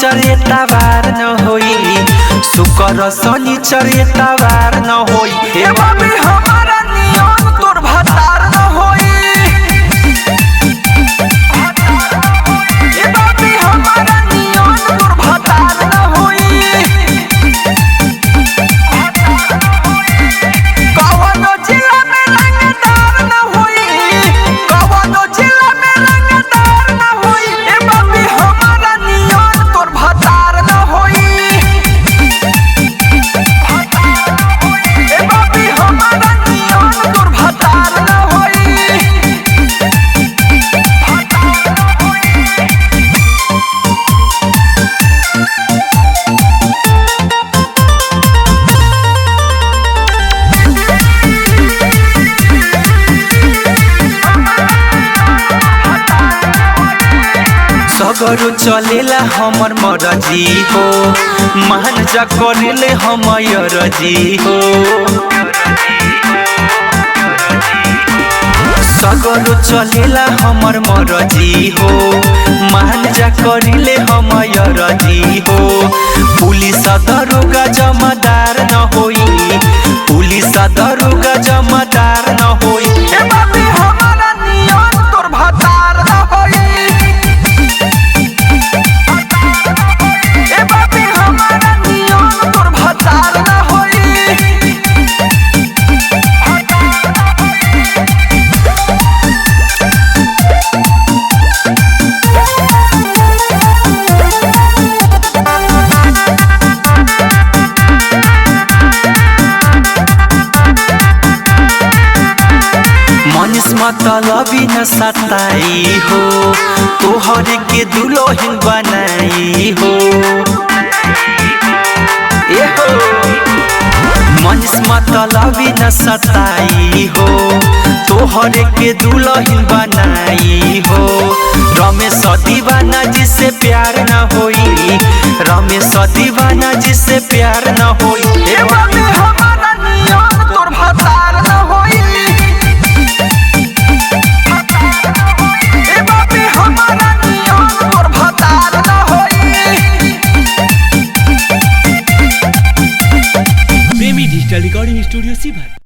शनिचर एतबार न होई, शुक्र शनिचर एतबार न होई। ए बाबी हमारा नियम तोर भतार न होई। ए बाबी हमारा नियम तोर भतार न होई। कवनो जिला में रंगदार न होई, कवनो जिला में रंगदार न होई। ए बाबी हमारा नियम तोर भतार न होई। ए बाबी हमारा नियम तोर भतार न होई। सगरो चलेला हमर मरजी हो, मान जा करेले हमर जी हो। सगरो चलेला हमर मरजी हो, मान जा करेले हमर जी हो। पुलिस दरोगा जमादार न होई, पुलिस दरोगा जमादार न होई। ए बाबी हमारा नियम तोर भतार न होई। ए बाबी हमारा नियम तोर भतार न होई। मनीष मतलबी न सताई हो, तोहर के दुल्हन बनाई हो। ए हो मनीष मतलबी न सताई हो, तोहर के दुल्हन बनाई हो। रमेश दीवाना जिससे प्यार न होई, रमेश दीवाना जिससे प्यार न होई। ए बाबी हमारा नियम तोर भतार न होई। ए बाबी हमारा नियम तोर भतार न होई। प्रेमी डिजिटल रिकॉर्डिंग स्टूडियो सीभर।